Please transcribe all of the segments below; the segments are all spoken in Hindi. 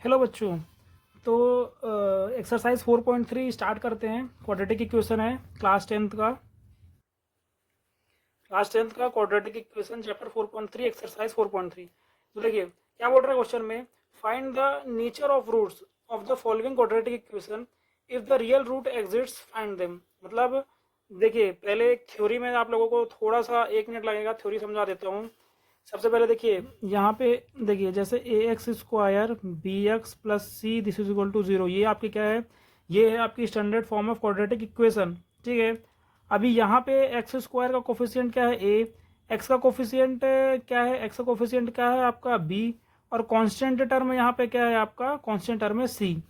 हेलो बच्चों। तो एक्सरसाइज 4.3 स्टार्ट करते हैं। क्वाड्रेटिक इक्वेशन है क्लास टेंथ का क्वाड्रेटिक इक्वेशन चैप्टर 4.3 एक्सरसाइज 4.3। तो देखिए क्या बोल रहा है क्वेश्चन में, find the nature of roots of the following quadratic equation if the real root exists find them. मतलब देखिए पहले एक थ्योरी में आप लोगों को थोड़ा सा 1 मिनट लगेगा, थ्योरी समझा देता हूँ। सबसे पहले देखिए यहाँ पे देखिए जैसे a x square b x plus c this is equal to 0, ये आपकी क्या है, ये है आपकी standard form of quadratic equation. ठीक है, अभी यहाँ पे एक्स स्क्वायर का कोफिशिएंट क्या है ए, एक्स का कोफिशिएंट क्या है, एक्स का कोफिशिएंट क्या है आपका बी, और कांस्टेंट टर्म यहाँ पे क्या है आपका, कांस्टेंट टर्म है सी।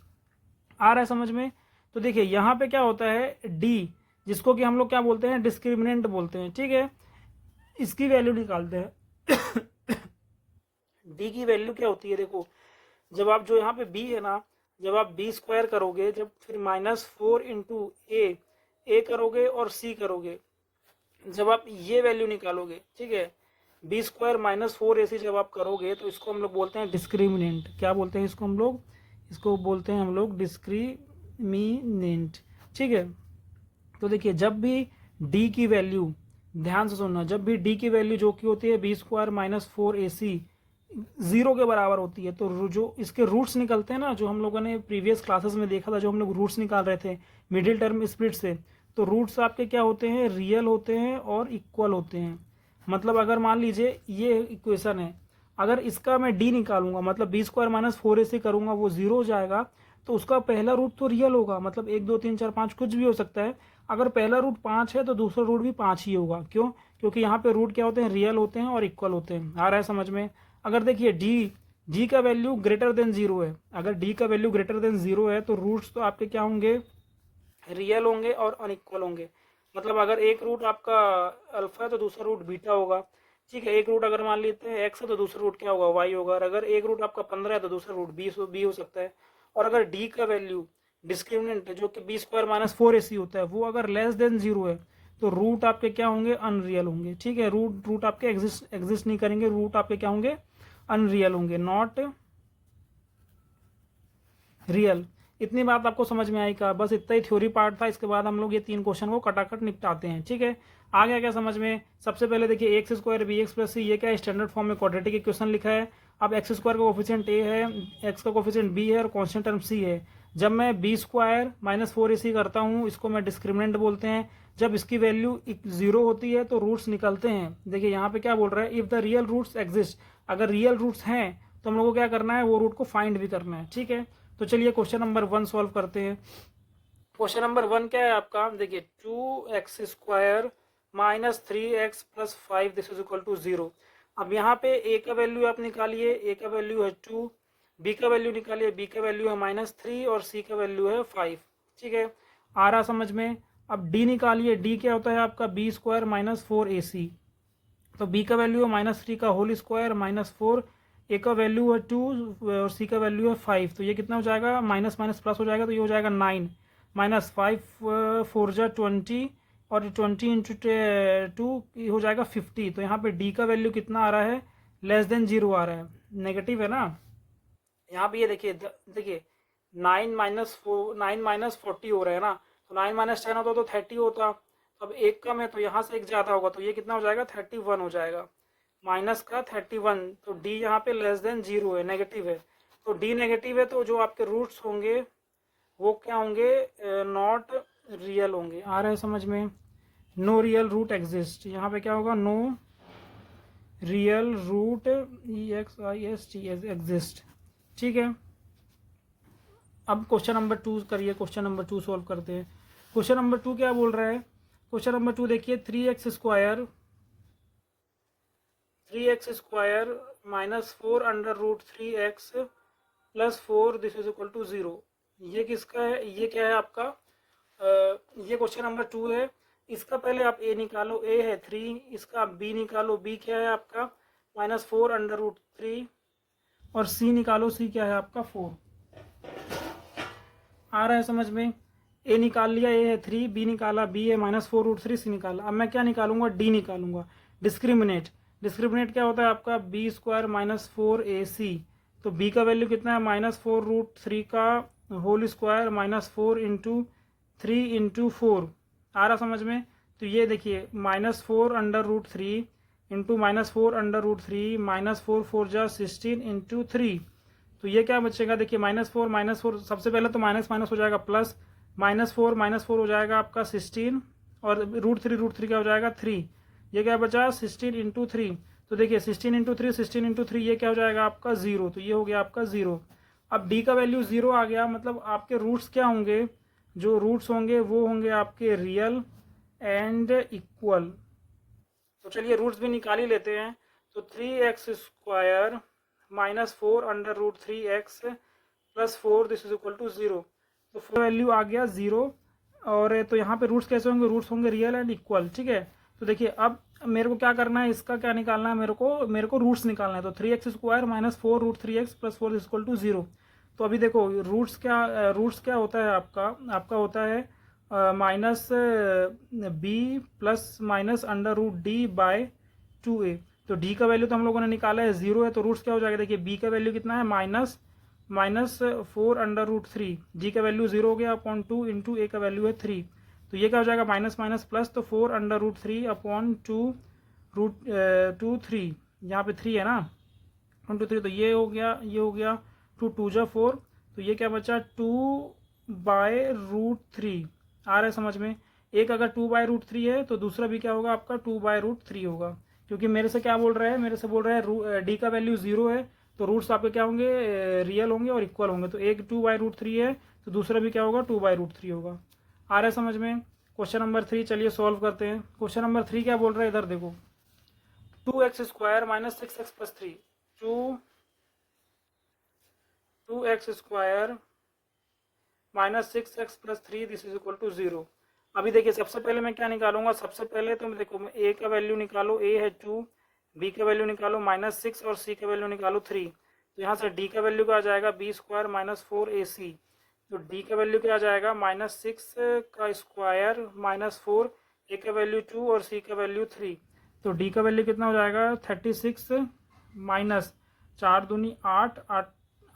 आ रहा है समझ में? तो देखिए यहाँ पे क्या होता है डी, जिसको कि हम लोग क्या बोलते हैं, डिस्क्रिमिनेंट बोलते हैं। ठीक है, इसकी वैल्यू निकालते हैं। डी की वैल्यू क्या होती है, देखो जब आप जो यहाँ पे बी है ना, जब आप बी स्क्वायर करोगे, जब फिर -4 इंटू ए करोगे और सी करोगे, जब आप ये वैल्यू निकालोगे, ठीक है, बी स्क्वायर -4ac जब आप करोगे तो इसको हम लोग बोलते हैं डिस्क्रिमिनेंट। क्या बोलते हैं इसको हम लोग, इसको बोलते हैं हम लोग डिस्क्रिमिनेंट। ठीक है, तो देखिए जब भी डी की वैल्यू, ध्यान से सुनना, जब भी डी की वैल्यू जो कि होती है बी स्क्वायर -4ac 0 के बराबर होती है, तो जो इसके रूट्स निकलते हैं ना, जो हम लोगों ने प्रीवियस क्लासेस में देखा था, जो हम लोग रूट्स निकाल रहे थे मिडिल टर्म स्प्लिट से, तो रूट्स आपके क्या होते हैं, रियल होते हैं और इक्वल होते हैं। मतलब अगर मान लीजिए ये इक्वेशन है, अगर इसका मैं डी निकालूंगा, मतलब बी स्क्वायर -4ac करूंगा, वो 0 हो जाएगा, तो उसका पहला रूट तो रियल होगा, मतलब 1 2 3 4 5 कुछ भी हो सकता है। अगर पहला रूट 5 है तो दूसरा रूट भी 5 ही होगा। क्यों? क्योंकि यहाँ पे रूट क्या होते हैं, रियल होते हैं और इक्वल होते हैं। आ रहा है समझ में? अगर देखिए डी का वैल्यू ग्रेटर देन 0 है, अगर डी का वैल्यू ग्रेटर देन 0 है तो रूट्स तो आपके क्या होंगे, रियल होंगे और अनइक्वल होंगे। मतलब अगर एक रूट आपका अल्फा है तो दूसरा रूट बीटा होगा। ठीक है, एक रूट अगर मान लेते हैं एक्स है तो दूसरा रूट क्या होगा, वाई होगा। और अगर एक रूट आपका 15 है तो दूसरा रूट बी हो सकता है। और अगर डी का वैल्यू डिस्क्रिमिनेंट है, जो कि बी स्क्वायर -4ac होता है, वो अगर लेस देन 0 है तो रूट आपके क्या होंगे, अनरियल होंगे। ठीक है, रूट आपके एग्जिस्ट नहीं करेंगे, रूट आपके क्या होंगे, अनरियल होंगे, नॉट रियल। इतनी बात आपको समझ में आई का? बस इतना ही थ्योरी पार्ट था। इसके बाद हम लोग ये 3 क्वेश्चन को कटाकट निपटाते हैं। ठीक है, आ गया क्या समझ में? सबसे पहले देखिए x square b x plus c, ये क्या है, स्टैंडर्ड फॉर्म में क्वाड्रेटिक इक्वेशन लिखा है। अब एक्स स्क्वायर का कोफिशिएंट ए है, एक्स का कोफिशिएंट बी है और कांस्टेंट टर्म सी है। जब मैं बी स्क्वायर -4ac करता हूँ, इसको मैं डिस्क्रिमिनेंट बोलते हैं। जब इसकी वैल्यू 0 होती है तो रूट्स निकलते हैं। देखिए यहाँ पे क्या बोल रहा है, if the real roots exist, अगर रियल रूट्स हैं तो हम लोग को क्या करना है, वो रूट को फाइंड भी करना है। ठीक है, तो चलिए क्वेश्चन नंबर 1 सॉल्व करते हैं। क्वेश्चन नंबर 1 क्या है आपका, देखिए 2x square -3x plus 5 this is equal to 0। अब यहाँ पे a का वैल्यू आप निकालिए, a का वैल्यू है 2, b का वैल्यू निकालिए, b का वैल्यू है -3 और c का वैल्यू है 5। ठीक है, आ रहा समझ में? अब d निकालिए, d क्या होता है आपका, b स्क्वायर -4ac, तो b का वैल्यू है -3 का होल स्क्वायर -4, ए का वैल्यू है 2 और सी का वैल्यू है 5, तो ये कितना हो जाएगा, माइनस माइनस प्लस हो जाएगा, तो ये हो जाएगा 9 -5 4 जा 20 और 20 इंटू 2 हो जाएगा 50। तो यहाँ पे डी का वैल्यू कितना आ रहा है, लेस देन 0 आ रहा है, नेगेटिव है ना। यहाँ पे ये देखिए 9 - 40 हो रहा है ना, तो 9 - 10 होता तो 30 होता। अब एक कम है तो यहाँ से एक ज़्यादा होगा, तो ये कितना हो जाएगा, 31 हो जाएगा, माइनस का 31। तो डी यहाँ पे लेस देन 0 है, नेगेटिव है। तो डी नेगेटिव है तो जो आपके रूट्स होंगे वो क्या होंगे, नॉट रियल होंगे। आ रहा है समझ में? नो रियल रूट एग्जिस्ट, यहाँ पे क्या होगा, no real root EXIST exist. ठीक है, अब क्वेश्चन नंबर 2 करिए, क्वेश्चन नंबर 2 सॉल्व करते हैं। क्वेश्चन नंबर 2 क्या बोल रहा है, क्वेश्चन नंबर 2 देखिए 3x square -4 under root 3x plus 4 this is equal to 0। ये किसका है, ये क्या है आपका, ये क्वेश्चन नंबर 2 है। इसका पहले आप a निकालो, a है 3, इसका आप b निकालो, b क्या है आपका -4 अंडर रूट 3, और c निकालो, c क्या है आपका 4। आ रहा है समझ में? a निकाल लिया, a है 3, b निकाला, b है -4 रूट 3, c निकाला। अब मैं क्या निकालूंगा, d निकालूंगा, डिस्क्रिमिनेट। डिस्क्रिमिनेट क्या होता है आपका, बी स्क्वायर -4ac तो b का वैल्यू कितना है -4√3 का होल स्क्वायर -4 इंटू 3 इंटू 4 आ रहा समझ में। तो ये देखिए -4√3 इंटू -4√3 -4 4 जा 16 इंटू 3। तो ये क्या बचेगा, देखिए -4 सबसे पहले तो माइनस माइनस हो जाएगा प्लस, -4 हो जाएगा आपका 16 और √3 क्या हो जाएगा 3। ये क्या बचा 16 इंटू 3। तो देखिए 16 इंटू 3 ये क्या हो जाएगा आपका 0। तो ये हो गया आपका 0। अब d का वैल्यू 0 आ गया, मतलब आपके रूट्स क्या होंगे, जो रूट्स होंगे वो होंगे आपके रियल एंड इक्वल। तो चलिए रूट्स भी निकाल ही लेते हैं। तो 3x² -4√3x plus 4 this is equal to 0। तो 4 वैल्यू आ गया 0। और तो यहाँ पे रूट्स कैसे होंगे, रूट्स होंगे रियल एंड इक्वल, ठीक है। तो देखिए अब मेरे को क्या करना है, इसका क्या निकालना है, मेरे को रूट्स निकालना है। तो 3x² -4√3x plus 4 is equal to 0। तो अभी देखो रूट्स क्या होता है आपका होता है -b प्लस -√d/2a। तो d का वैल्यू तो हम लोगों ने निकाला है 0 है, तो रूट्स क्या हो जाएगा, देखिए b का वैल्यू कितना है -4√3, g का वैल्यू 0 हो गया अपॉन 2 इंटू a का वैल्यू है 3। तो ये क्या हो जाएगा माइनस माइनस प्लस, तो 4√3 अपॉन 2√3 यहाँ पे 3 है ना, 1 2 3। तो ये हो गया 2 2 जा 4। तो ये क्या बचा 2/√3 आ रहा है समझ में। एक अगर 2/√3 है तो दूसरा भी क्या होगा आपका 2/√3 होगा, क्योंकि मेरे से क्या बोल रहा है, मेरे से बोल रहा है डी का वैल्यू 0 है, तो रूट्स आपके क्या होंगे, रियल होंगे और इक्वल होंगे। तो एक 2/√3 है तो दूसरा भी क्या होगा 2/√3 होगा। आ रहा है समझ में। क्वेश्चन नंबर 3 चलिए सॉल्व करते हैं। क्वेश्चन नंबर 3 क्या बोल रहा है, इधर देखो 2x² -6x plus 3 2x² -6x plus 3 this is equal to 0। अभी देखिए सबसे पहले मैं क्या निकालूंगा, सबसे पहले तो देखो a का वैल्यू निकालो, a है 2, b का वैल्यू निकालो -6 और c का वैल्यू निकालो 3। तो यहाँ से d का वैल्यू क्या आ जाएगा b² -4ac। तो d का वैल्यू क्या आ जाएगा -6 का स्क्वायर -4, a का वैल्यू 2 और c का वैल्यू 3। तो d का वैल्यू कितना हो जाएगा 36 माइनस 4 दूनी 8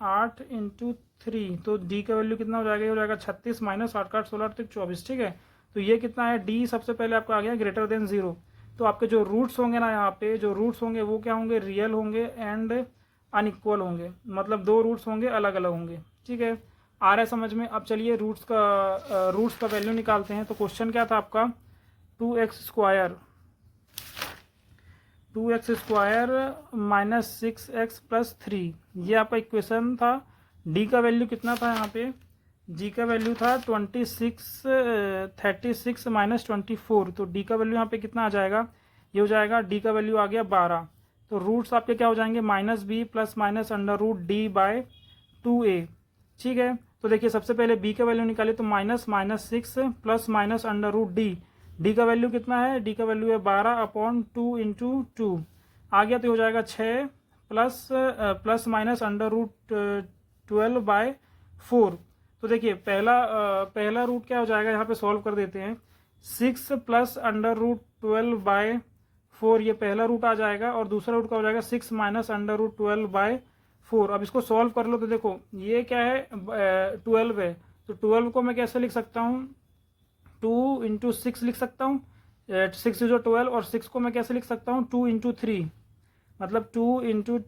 8 इंटू 3। तो d का वैल्यू कितना हो जाएगा, ये हो जाएगा 36 माइनस 8 का 8 16 8 24, ठीक है। तो ये कितना है d सबसे पहले आपका आ गया ग्रेटर देन 0। तो आपके जो रूट्स होंगे ना, यहाँ पे जो रूट्स होंगे वो क्या होंगे, रियल होंगे एंड अनइक्वल होंगे, मतलब दो रूट्स होंगे अलग अलग होंगे, ठीक है। आ रहा है समझ में। अब चलिए रूट्स का वैल्यू निकालते हैं। तो क्वेश्चन क्या था आपका 2x² -6x प्लस 3, ये आपका इक्वेशन था। d का वैल्यू कितना था यहाँ पे, g का वैल्यू था 36 माइनस 24। तो d का वैल्यू यहाँ पे कितना आ जाएगा, ये हो जाएगा d का वैल्यू आ गया 12। तो रूट्स आपके क्या हो जाएंगे -b प्लस -√d/2a, ठीक है। तो देखिए सबसे पहले b का वैल्यू निकाले, तो -6 प्लस -√d, d का वैल्यू कितना है, d का वैल्यू है 12 अपॉन 2 इंटू 2 आ गया। तो हो जाएगा 6 प्लस माइनस √12/4। तो देखिए पहला रूट क्या हो जाएगा, यहाँ पे सॉल्व कर देते हैं। 6 प्लस √12/4 ये पहला रूट आ जाएगा, और दूसरा रूट क्या हो जाएगा 6 माइनस √12/4। अब इसको सॉल्व कर लो। तो देखो ये क्या है 12 है, तो 12 को मैं कैसे लिख सकता हूँ, 2 इंटू 6 लिख सकता हूँ, 6 जो 12, और 6 को मैं कैसे लिख सकता हूँ 2 इंटू 3, मतलब 2 इंटू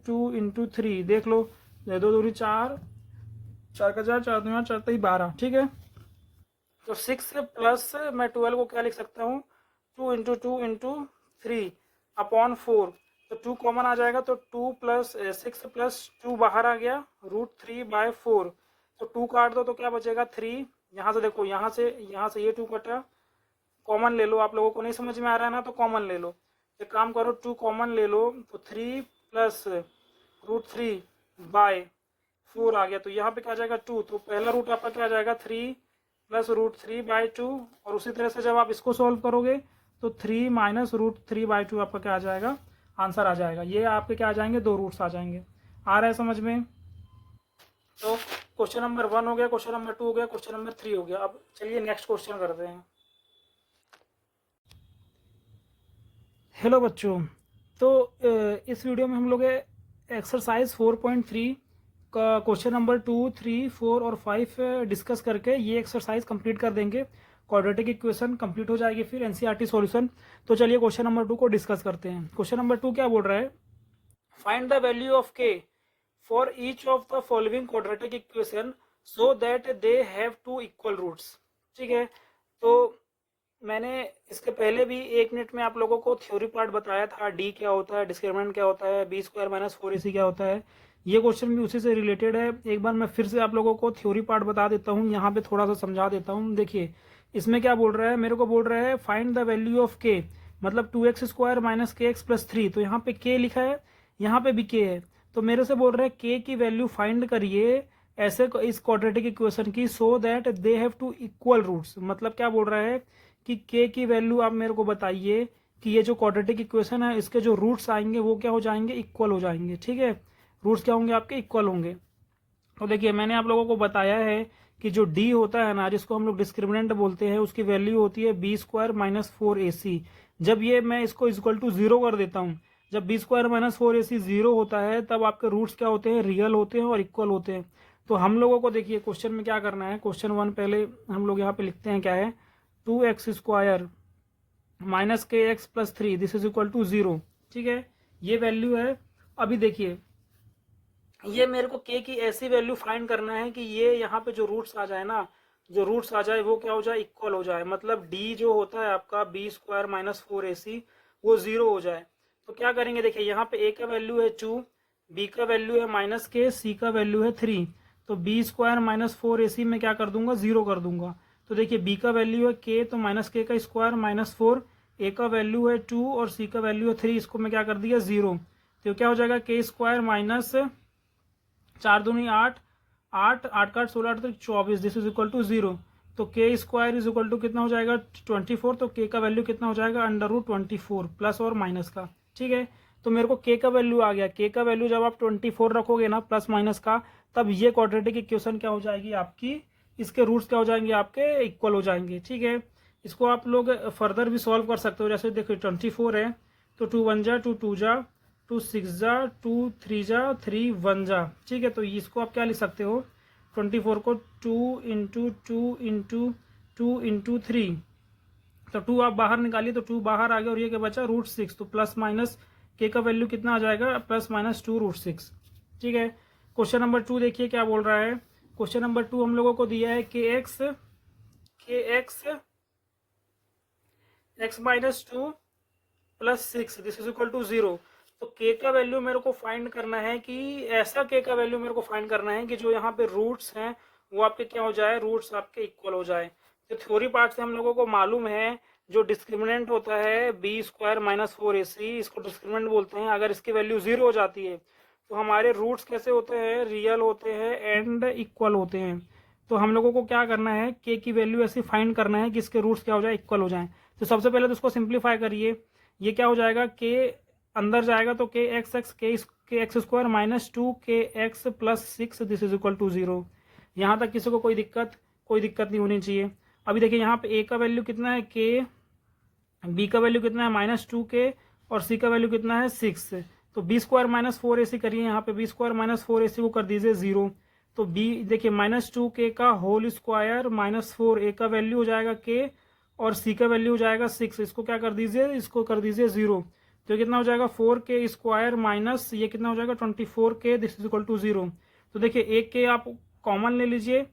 3। देख लो 2 दूरी 4, 4 का 4, 4 दूनी 4 3 12, ठीक है। तो 6 प्लस मैं 12 को क्या लिख सकता हूँ 2 इंटू 3 अपॉन 4। तो 2 कॉमन आ जाएगा, तो 2 प्लस 6 प्लस 2 बाहर आ गया √3/4। तो 2 काट दो तो क्या बचेगा 3। यहाँ से देखो यहाँ से ये 2 कटा, कॉमन ले लो। आप लोगों को नहीं समझ में आ रहा है ना, तो कॉमन ले लो। एक काम करो 2 कॉमन ले लो, तो 3 प्लस √3/4 आ गया। तो यहाँ पे क्या आ जाएगा 2। तो पहला रूट आपका क्या आ जाएगा 3 प्लस √3/2। और उसी तरह से जब आप इसको सॉल्व करोगे तो 3 माइनस √3/2 आपका क्या आ जाएगा, आंसर आ जाएगा। ये आपके क्या आ जाएंगे, दो रूट्स आ जाएंगे। आ रहा है समझ में। तो क्वेश्चन नंबर 1 हो गया, क्वेश्चन नंबर 2 हो गया, क्वेश्चन नंबर 3 हो गया। अब चलिए नेक्स्ट क्वेश्चन करते हैं। हेलो बच्चों, तो इस वीडियो में हम लोग एक्सरसाइज 4.3 क्वेश्चन नंबर 2, 3, 4 और 5 डिस्कस करके ये एक्सरसाइज कंप्लीट कर देंगे। क्वाड्रेटिक इक्वेशन कंप्लीट हो जाएगी फिर एनसीईआरटी सॉल्यूशन। तो चलिए क्वेश्चन नंबर 2 को डिस्कस करते हैं। क्वेश्चन नंबर 2 क्या बोल रहा है, find the value of k for each of the following quadratic equation so that they have two equal roots. ठीक है, तो मैंने इसके पहले भी 1 मिनट में आप लोगों को थ्योरी पार्ट बताया था, डी क्या होता है, डिस्क्रिमिनेंट क्या होता है, बी स्क्वायर माइनस 4ac क्या होता है। ये क्वेश्चन भी उसी से रिलेटेड है। एक बार मैं फिर से आप लोगों को थ्योरी पार्ट बता देता हूँ, यहाँ पे थोड़ा सा समझा देता हूँ। देखिए इसमें क्या बोल रहा है, मेरे को बोल रहा है फाइंड द वैल्यू ऑफ के, मतलब 2x square minus k x plus 3। तो यहाँ पे के लिखा है, यहाँ पे भी के है, तो मेरे से बोल रहा है के की वैल्यू फाइंड करिए ऐसे इस क्वाड्रेटिक इक्वेशन की, so that they have two equal roots. मतलब क्या बोल रहा है कि के की वैल्यू आप मेरे को बताइए कि ये जो क्वाड्रेटिक इक्वेशन है इसके जो रूट्स आएंगे वो क्या हो जाएंगे, इक्वल हो जाएंगे। ठीक है, रूट्स क्या होंगे आपके, इक्वल होंगे। तो देखिए मैंने आप लोगों को बताया है कि जो डी होता है ना, जिसको हम लोग डिस्क्रिमिनेंट बोलते हैं, उसकी वैल्यू होती है बी स्क्वायर माइनस 4ac। जब ये मैं इसको इक्वल टू 0 कर देता हूँ, जब बी स्क्वायर माइनस 4ac 0 होता है, तब आपके रूट्स क्या होते हैं, रियल होते हैं और इक्वल होते हैं। तो हम लोगों को देखिए क्वेश्चन में क्या करना है, क्वेश्चन 1 पहले हम लोग यहाँ पे लिखते हैं क्या है, 2x square minus k x plus 3 this is equal to 0। ठीक है, ये वैल्यू है। अभी देखिए ये मेरे को के की ऐसी वैल्यू फाइंड करना है कि ये यहाँ पे जो रूट्स आ जाए ना, जो रूट्स आ जाए वो क्या हो जाए, इक्वल हो जाए। मतलब डी जो होता है आपका बी स्क्वायर माइनस 4ac वो 0 हो जाए। तो क्या करेंगे, देखिए यहाँ पे ए का वैल्यू है 2, बी का वैल्यू है माइनस के, सी का वैल्यू है 3। तो बी स्क्वायर माइनस 4ac में क्या कर दूंगा, 0 कर दूंगा। तो देखिए बी का वैल्यू है के, तो माइनस के का स्क्वायर माइनस 4, ए का वैल्यू है 2 और सी का वैल्यू है 3, इसको मैं क्या कर दिया 0। तो क्या हो जाएगा, के स्क्वायर माइनस 4 दूनी 8, 8 8 का 16 8 24 दिस इज इक्वल टू 0। तो के स्क्वायर इज इक्वल टू कितना हो जाएगा 24। तो के का वैल्यू कितना हो जाएगा, अंडर रूट 24 प्लस और माइनस का। ठीक है, तो मेरे को के का वैल्यू आ गया। के का वैल्यू जब आप 24 रखोगे ना प्लस माइनस का, तब ये क्वाड्रेटिक इक्वेशन क्या हो जाएगी आपकी, इसके रूट्स क्या हो जाएंगे आपके, इक्वल हो जाएंगे। ठीक है, इसको आप लोग फर्दर भी सॉल्व कर सकते हो। जैसे देखो 24 है, तो 2 1 जा 2 2 जा 2 6 जा 2 3 जा 3 1 जा। ठीक है, तो इसको आप क्या लिख सकते हो, 24 को 2 इंटू 2 इंटू 2 इंटू 3, तो 2 आप बाहर निकालिए तो 2 बाहर आ गया और ये क्या बचा, रूट 6। तो प्लस माइनस के का वैल्यू कितना आ जाएगा, प्लस माइनस 2 रूट 6। ठीक है, क्वेश्चन नंबर 2 देखिए क्या बोल रहा है। क्वेश्चन नंबर 2 हम लोगों को दिया है k x minus 2 plus 6 this is equal to 0। तो के का वैल्यू मेरे को फाइंड करना है कि ऐसा के का वैल्यू मेरे को फाइंड करना है कि जो यहाँ पे रूट्स हैं वो आपके क्या हो जाए, रूट्स आपके इक्वल हो जाए। तो थ्योरी पार्ट से हम लोगों को मालूम है जो डिस्क्रिमिनेंट होता है बी स्क्वायर माइनस 4ac, इसको डिस्क्रिमिनेंट बोलते हैं। अगर इसकी वैल्यू 0 हो जाती है तो हमारे रूट्स कैसे होते हैं, रियल होते हैं एंड इक्वल होते हैं। तो हम लोगों को क्या करना है, के की वैल्यू ऐसी फाइंड करना है कि इसके रूट्स क्या हो जाए, इक्वल हो जाए। तो सबसे पहले तो उसको सिंप्लीफाई करिए, ये क्या हो जाएगा, के अंदर जाएगा तो के x square minus 2 k x plus 6 this is equal to 0। यहाँ तक किसी को कोई दिक्कत नहीं होनी चाहिए। अभी देखिए यहाँ पे ए का वैल्यू कितना है के, बी का वैल्यू कितना है माइनस 2 के, और सी का वैल्यू कितना है 6। तो बी स्क्वायर माइनस 4ac करिए, यहाँ पे बी स्क्वायर माइनस 4ac को कर दीजिए 0। तो बी देखिए माइनस 2 के का होल स्क्वायर माइनस 4, ए का वैल्यू हो जाएगा के और सी का वैल्यू हो जाएगा 6, इसको क्या कर दीजिए, इसको कर दीजिए 0। तो कितना हो जाएगा 4 के स्क्वायर माइनस ये कितना हो जाएगा 24 के दिस इज इक्वल टू 0। तो देखिए एक के आप कॉमन ले लीजिए,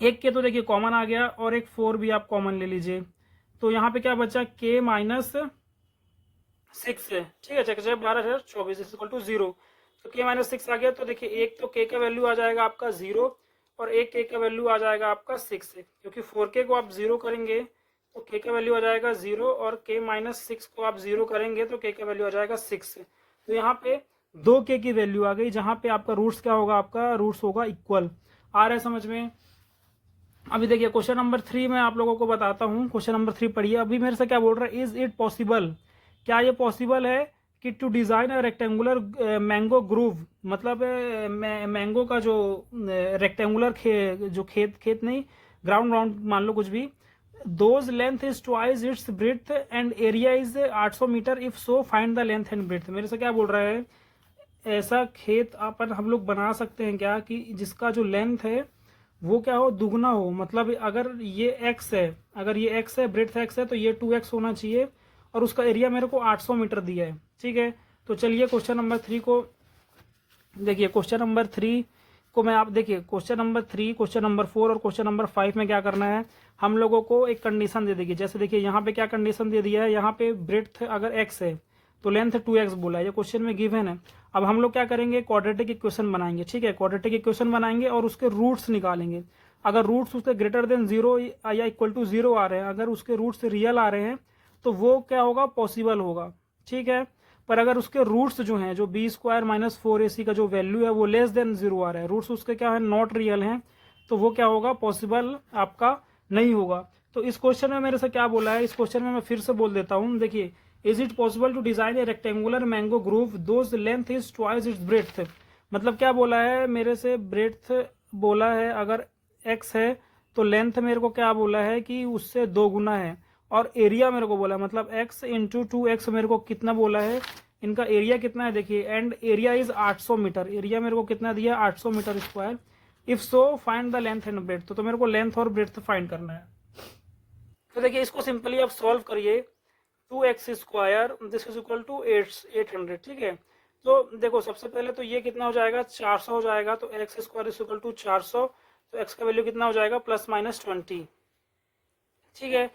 एक के तो देखिए कॉमन आ गया और एक 4 भी आप कॉमन ले लीजिए। तो यहाँ पे क्या बचा, के माइनस 6 है। ठीक है, चेक 12 24 इक्वल टू 0। तो के माइनस 6 आ गया। तो देखिए एक तो के का वैल्यू आ जाएगा आपका 0 और एक के का वैल्यू आ जाएगा आपका 6 है, क्योंकि 4k को आप 0 करेंगे तो के का वैल्यू आ जाएगा 0 और के माइनस 6 को आप 0 करेंगे तो के का वैल्यू आ जाएगा 6। तो यहाँ पे 2k की वैल्यू आ गई, जहाँ पे आपका रूट्स क्या होगा, आपका रूट्स होगा इक्वल। आ रहा है समझ में। अभी देखिए क्वेश्चन नंबर 3 में आप लोगों को बताता हूँ। क्वेश्चन नंबर 3 पढ़िए। अभी मेरे से क्या बोल रहा है, इज इट पॉसिबल, क्या ये पॉसिबल है कि to design a rectangular mango grove, मतलब मैंगो का जो रेक्टेंगुलर जो खेत नहीं, ग्राउंड मान लो कुछ भी, whose length is twice its breadth and area is 800 metre, if so find the length and breadth. मेरे से क्या बोल रहा है, ऐसा खेत अपन हम लोग बना सकते हैं क्या कि जिसका जो लेंथ है वो क्या हो, दुगना हो। मतलब अगर ये x है, अगर ये x है, ब्रेड्थ x है, तो ये 2x होना चाहिए, और उसका एरिया मेरे को 800 मीटर दिया है। ठीक है, तो चलिए क्वेश्चन नंबर 3 को देखिए। क्वेश्चन नंबर 3 को मैं, आप देखिए क्वेश्चन नंबर 3, क्वेश्चन नंबर 4 और क्वेश्चन नंबर 5 में क्या करना है, हम लोगों को एक कंडीशन दे देगी। जैसे देखिए यहाँ पे क्या कंडीशन दे दिया है, यहाँ पे ब्रेड्थ अगर x है तो लेंथ 2x बोला है, ये क्वेश्चन में गिवन है। अब हम लोग क्या करेंगे, क्वाड्रेटिक इक्वेशन बनाएंगे। ठीक है, क्वाड्रेटिक इक्वेशन बनाएंगे और उसके रूट्स निकालेंगे। अगर रूट्स उसके ग्रेटर देन 0 या इक्वल टू 0 आ रहे हैं, अगर उसके रूट्स रियल आ रहे हैं, तो वो क्या होगा, पॉसिबल होगा। ठीक है, पर अगर उसके रूट्स जो हैं, जो बी स्क्वायर माइनस 4ac का जो वैल्यू है वो लेस देन 0 आ रहा है, रूट्स उसके क्या है, नॉट रियल हैं, तो वो क्या होगा, पॉसिबल आपका नहीं होगा। तो इस क्वेश्चन में मेरे से क्या बोला है, इस क्वेश्चन में मैं फिर से बोल देता हूँ। देखिए, is it possible to design a rectangular mango grove whose length is twice its breadth. मतलब क्या बोला है मेरे से, ब्रेड्थ बोला है, अगर x है तो लेंथ मेरे को क्या बोला है कि उससे 2 गुना है, और एरिया मेरे को बोला है, मतलब x इंटू 2x मेरे को कितना बोला है, इनका एरिया कितना है देखिए, and area is 800 metre. Area मेरे को कितना दिया, 800 metre square. If so find the length and breadth, तो मेरे को लेंथ और ब्रेड्थ फाइंड करना है। तो देखिए इसको सिंपली आप सॉल्व करिए। 2x square this is equal to 800। ठीक है, तो देखो सबसे पहले तो ये कितना हो जाएगा, 400 हो जाएगा, तो x square is equal to 400, तो x का वैल्यू कितना हो जाएगा, प्लस माइनस 20। ठीक है,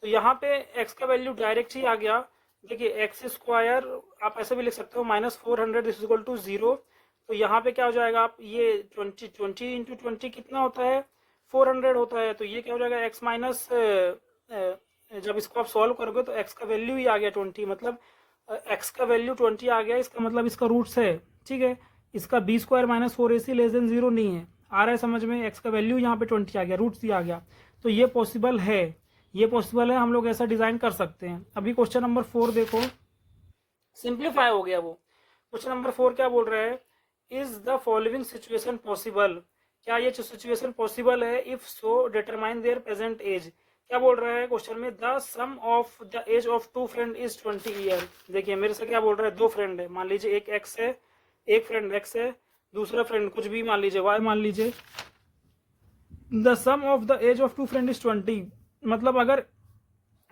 तो यहाँ पे x का वैल्यू डायरेक्ट ही आ गया। देखिए x स्क्वायर आप ऐसे भी लिख सकते हो, -400 दिस इज इक्वल टू 0। तो यहाँ पे क्या हो जाएगा, आप ये 20 इंटू 20 कितना होता है, 400 होता है। तो ये क्या हो जाएगा, x माइनस, जब इसको आप सॉल्व करोगे तो x का वैल्यू ही आ गया 20, मतलब x का वैल्यू 20 आ गया, इसका मतलब इसका रूट्स है। ठीक है, इसका b square minus 4ac less than 0 नहीं है, आ रहा है समझ में, x का वैल्यू यहाँ पे 20 आ गया, रूट्स ही आ गया। तो ये पॉसिबल है, ये पॉसिबल है, हम लोग ऐसा डिजाइन कर सकते हैं। अभी क्वेश्चन नंबर 4 देखो, सिंप्लीफाई हो गया वो। क्वेश्चन नंबर 4 क्या बोल रहा है, is the following situation possible, क्या ये सिचुएशन पॉसिबल है, if so determine their present age. क्या बोल रहा है क्वेश्चन में, the sum of the age of 2 friend is 20 year. देखिए मेरे से क्या बोल रहा है, 2 फ्रेंड है, मान लीजिए एक x है, एक फ्रेंड x है, दूसरा फ्रेंड कुछ भी मान लीजिए y मान लीजिए। The sum of the age of 2 friend is 20, मतलब अगर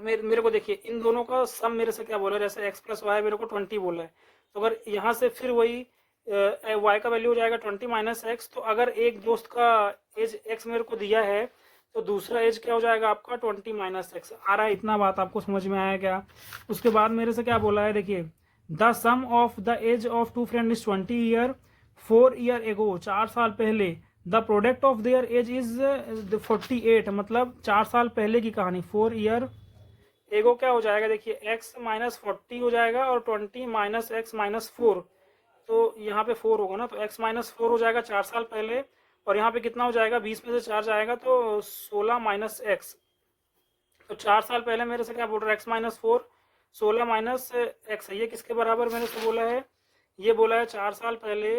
मेरे को देखिए इन दोनों का सम मेरे से क्या बोला है, जैसे x प्लस वाई मेरे को 20 बोला है, तो अगर यहाँ से फिर वही y का वैल्यू हो जाएगा 20 माइनस एक्स। तो अगर एक दोस्त का एज x मेरे को दिया है, तो दूसरा एज क्या हो जाएगा आपका 20 माइनस एक्स। आ रहा है, इतना बात आपको समझ में आया क्या। उसके बाद मेरे से क्या बोला है, देखिए the sum of the age of 2 friend is 20 year 4 year ago, 4 साल पहले। The product of their age is 48, मतलब 4 साल पहले की कहानी। 4 ईयर एगो क्या हो जाएगा, देखिए x माइनस 40 हो जाएगा, और 20 माइनस एक्स माइनस 4, तो यहाँ पे 4 होगा ना, तो x माइनस 4 हो जाएगा 4 साल पहले, और यहाँ पे कितना हो जाएगा, 20 में से 4 जाएगा तो 16 माइनस एक्स। तो 4 साल पहले मेरे से क्या बोल रहा है, x माइनस 4, 16 माइनस एक्स है, ये किसके बराबर मेरे से बोला है, ये बोला है 4 साल पहले,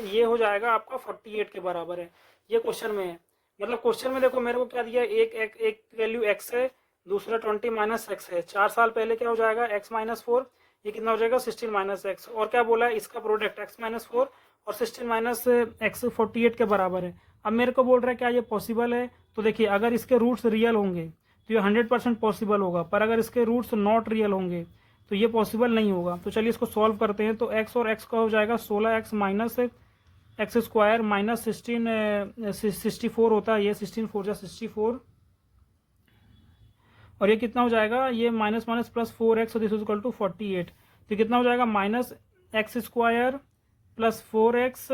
ये हो जाएगा आपका 48 के बराबर है, ये क्वेश्चन में है। मतलब क्वेश्चन में देखो मेरे को क्या दिया है, एक वैल्यू x है, दूसरा 20 माइनस एक्स है। 4 साल पहले क्या हो जाएगा, x माइनस 4, ये कितना हो जाएगा 16 माइनस एक्स, और क्या बोला है, इसका प्रोडक्ट x माइनस 4 और 16 माइनस एक्स 48 के बराबर है। अब मेरे को बोल रहा है क्या ये पॉसिबल है, तो देखिए अगर इसके रूट्स रियल होंगे तो ये 100% पॉसिबल होगा, पर अगर इसके रूट्स नॉट रियल होंगे तो ये पॉसिबल नहीं होगा। तो चलिए इसको सॉल्व करते हैं। तो x और x का हो जाएगा 16x minus x square minus 64 होता है, ये 16 4 जा 64, और ये कितना हो जाएगा, ये minus minus plus 4x, this is equal to 48। तो कितना हो जाएगा, minus x square plus 4x।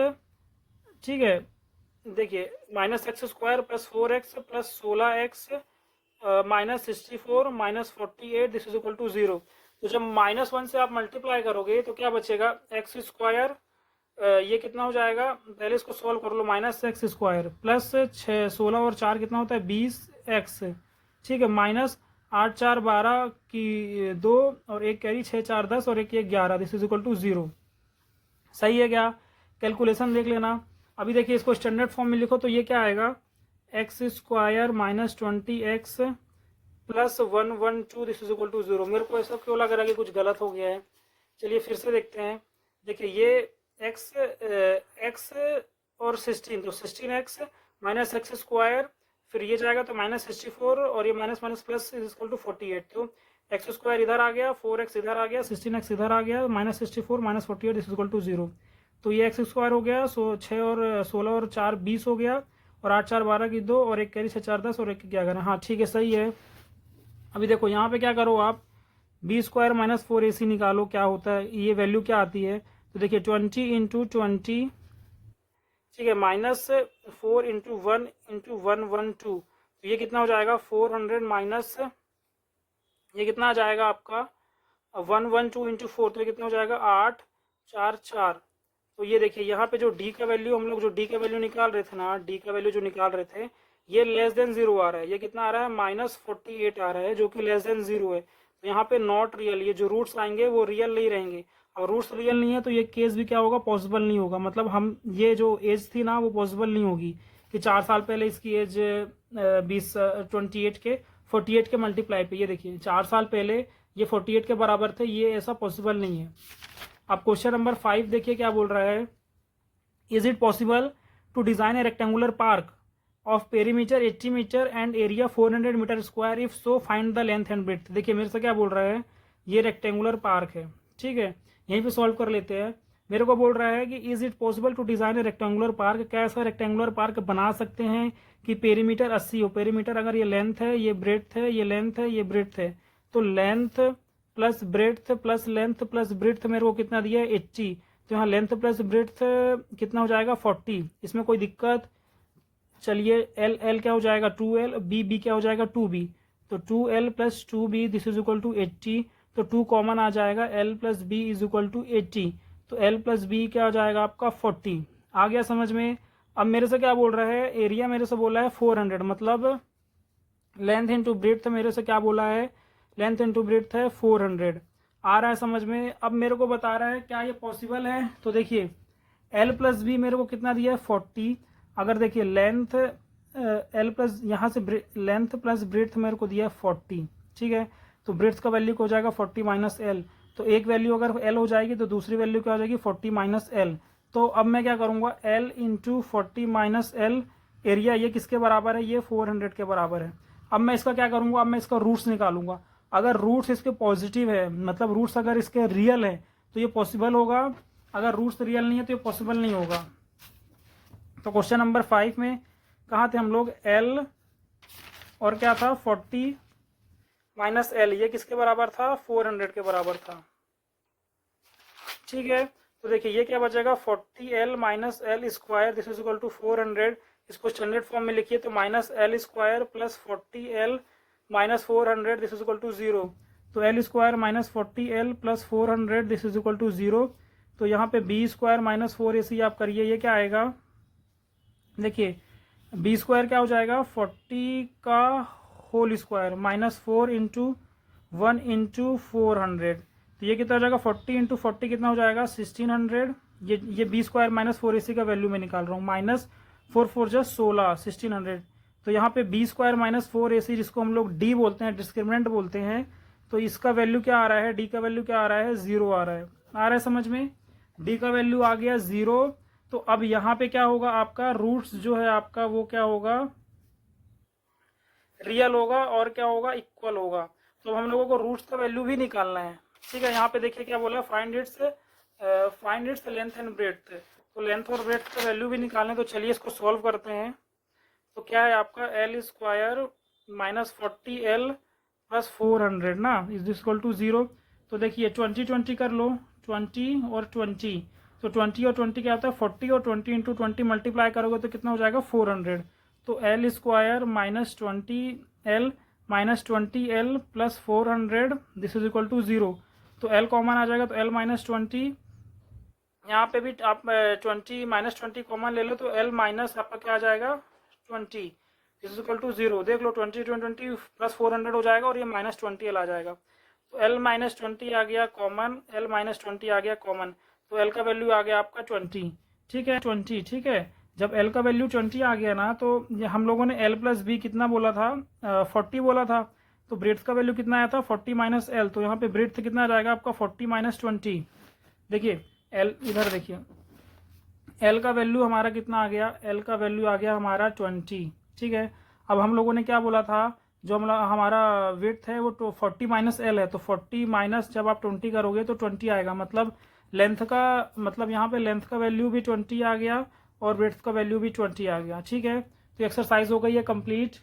ठीक है, देखिए minus x square plus 4x plus 16x minus 64 minus 48 this is equal to 0। तो जब -1 से आप मल्टीप्लाई करोगे तो क्या बचेगा, एक्स स्क्वायर, ये कितना हो जाएगा, पहले इसको सॉल्व कर लो, माइनस एक्स स्क्वायर प्लस 16 और 4 कितना होता है 20x। ठीक है, माइनस 8 4 12 की 2 और एक कैरी 6 4 10 और एक 11, दिस इज इक्वल टू 0। सही है क्या, कैलकुलेशन देख लेना। अभी देखिए इसको स्टैंडर्ड फॉर्म में लिखो तो ये क्या आएगा, x square minus 20x plus 112 this is equal to 0। मेरे को ऐसा क्यों लग रहा है कि कुछ गलत हो गया है, चलिए फिर से देखते हैं। देखिए ये x और 16, तो 16x माइनस एक्स स्क्वायर, फिर ये जाएगा तो माइनस 64 और ये minus minus plus is equal to 48। तो एक्स स्क्वायर इधर आ गया, 4x इधर आ गया, 16x इधर आ गया, minus 64 minus 48 is equal to 0। तो ये एक्स स्क्वायर हो गया, 6 और 16 और 4 20 हो गया, और 8 4 12 की 2 और एक कैरी 6 4 10 और एक क्या करना। हाँ ठीक है, सही है। अभी देखो यहाँ पे क्या करो आप, बी स्क्वायर माइनस 4ac निकालो क्या होता है, ये वैल्यू क्या आती है। तो देखिए 20 इंटू 20, ठीक है, माइनस 4 इंटू 1 इंटू 112, तो ये कितना हो जाएगा 400 माइनस, ये कितना आ जाएगा आपका 112 इंटू 4, तो ये कितना हो जाएगा 8 4 4। तो ये देखिए यहाँ पे जो डी का वैल्यू, हम लोग जो डी का वैल्यू निकाल रहे थे ना, डी का वैल्यू जो निकाल रहे थे, ये लेस देन 0 आ रहा है। ये कितना आ रहा है -48 आ रहा है, जो कि लेस देन 0 है। तो यहाँ पे नॉट रियल, ये जो रूट्स आएंगे वो रियल नहीं रहेंगे। और रूट्स रियल नहीं है तो ये केस भी क्या होगा, पॉसिबल नहीं होगा। मतलब हम ये जो एज थी ना वो पॉसिबल नहीं होगी कि 4 साल पहले इसकी एज 28 के 48 के मल्टीप्लाई पे, ये देखिए 4 साल पहले ये 48 के बराबर थे, ये ऐसा पॉसिबल नहीं है। अब क्वेश्चन नंबर 5 देखिए क्या बोल रहा है, is it possible to design a rectangular park of perimeter 80 metre and area 400 metre square, if so find the length and breadth. देखिए मेरे से क्या बोल रहा है, ये रेक्टेंगुलर पार्क है, ठीक है, यहीं पे सॉल्व कर लेते हैं। मेरे को बोल रहा है कि is it possible to design a rectangular park, क्या ऐसा रेक्टेंगुलर पार्क बना सकते हैं कि पेरीमीटर 80 हो। पेरीमीटर अगर ये लेंथ है, ये ब्रेड्थ है, ये लेंथ है, ये ब्रेड्थ है, तो length plus breadth plus length plus breadth मेरे को कितना दिया है 80। तो यहाँ लेंथ प्लस ब्रेड्थ कितना हो जाएगा 40, इसमें कोई दिक्कत। चलिए एल एल क्या हो जाएगा 2l, बी बी क्या हो जाएगा 2b, तो 2l plus 2b this is equal to 80। तो 2 कॉमन आ जाएगा, l plus b is equal to 80, तो l प्लस बी क्या हो जाएगा आपका 40। आ गया समझ में। अब मेरे से क्या बोल रहा है, एरिया मेरे से बोला है 400, मतलब लेंथ इंटू ब्रेड्थ मेरे से क्या बोला है, लेंथ इंटू ब्रेड्थ है 400। आ रहा है समझ में। अब मेरे को बता रहा है क्या ये पॉसिबल है, तो देखिए l प्लस बी मेरे को कितना दिया है 40। अगर देखिए लेंथ एल प्लस यहाँ से लेंथ प्लस ब्रेड्थ मेरे को दिया है 40, ठीक है, तो ब्रेड्थ का वैल्यू हो जाएगा 40 माइनस एल। तो एक वैल्यू अगर एल हो जाएगी तो दूसरी वैल्यू क्या हो जाएगी 40 माइनस एल। तो अब मैं क्या करूँगा, L into 40 minus L, area ये किसके बराबर है, ये 400 के बराबर है। अब मैं इसका क्या करूँगा, अब मैं इसका रूट्स निकालूंगा। अगर रूट्स इसके पॉजिटिव है, मतलब रूट्स अगर इसके रियल है तो ये पॉसिबल होगा, अगर रूट्स रियल नहीं है तो ये पॉसिबल नहीं होगा। तो क्वेश्चन नंबर 5 में कहाँ थे हम लोग, एल और क्या था 40 माइनस एल, ये किसके बराबर था 400 के बराबर था, ठीक है। तो देखिए ये क्या बचेगा 40l minus l square this is equal to 400, इसको स्टैंडर्ड फॉर्म में लिखिए, तो minus l square plus 40l minus 400 this is equal to 0। तो l square minus 40l plus 400 this is equal to 0। तो यहाँ पे बी स्क्वायर माइनस 4ac आप करिए, ये क्या आएगा, देखिए बी स्क्वायर क्या हो जाएगा 40 का whole square minus 4 into 1 into 400, तो ये कितना हो जाएगा 40 इंटू 40 कितना हो जाएगा 1600। ये बी स्क्वायर माइनस 4ac का वैल्यू मैं निकाल रहा हूँ, माइनस 4 4 जा 16 1600। तो यहाँ पे बी स्क्वायर माइनस 4ac जिसको हम लोग डी बोलते हैं, डिस्क्रिमिनेंट बोलते हैं, तो इसका वैल्यू क्या आ रहा है, डी का वैल्यू क्या आ रहा है 0 आ रहा है समझ में। डी का वैल्यू आ गया 0। तो अब यहाँ पे क्या होगा, आपका रूट्स जो है आपका वो क्या होगा, रियल होगा, और क्या होगा इक्वल होगा। तो हम लोगों को रूट्स का वैल्यू भी निकालना है, ठीक है। यहाँ पे देखिए क्या बोला, find its length and breadth, तो लेंथ और ब्रेड्थ का वैल्यू भी निकालने। तो चलिए इसको सॉल्व करते हैं। तो क्या है आपका L square minus 40l plus 400 ना इज इक्वल टू 0। तो देखिए 20 20 कर लो, 20 और 20, तो 20 और 20 क्या होता है 40, और 20 इंटू 20 मल्टीप्लाई करोगे तो कितना हो जाएगा 400। तो l square minus 20l minus 20l plus 400 this is equal to 0। तो एल कॉमन आ जाएगा, तो एल माइनस 20, यहाँ पे भी आप 20 माइनस 20 कॉमन ले लो, तो एल माइनस आपका क्या आ जाएगा 20 इज इक्वल टू 0। देख लो 20 20 प्लस 400 हो जाएगा और ये माइनस 20l आ जाएगा। तो एल माइनस 20 आ गया कॉमन, एल माइनस 20 आ गया कॉमन, तो एल का वैल्यू आ गया आपका 20, ठीक है 20, ठीक है। जब एल का वैल्यू 20 आ गया ना, तो हम लोगों ने एल प्लस बी कितना बोला था 40 बोला था, तो ब्रेड्थ का वैल्यू कितना आया था 40 माइनस एल। तो यहाँ पे ब्रेड्थ कितना आ जाएगा आपका 40 माइनस 20। देखिए एल इधर देखिए, एल का वैल्यू हमारा कितना आ गया, एल का वैल्यू आ गया हमारा 20, ठीक है। अब हम लोगों ने क्या बोला था, जो हमारा विड्थ है वो 40 माइनस एल है, तो 40 माइनस जब आप 20 करोगे तो 20 आएगा, मतलब लेंथ का, मतलब यहाँ पे लेंथ का वैल्यू भी 20 आ गया और विड्थ का वैल्यू भी 20 आ गया, ठीक है। तो एक्सरसाइज हो गई है कंप्लीट।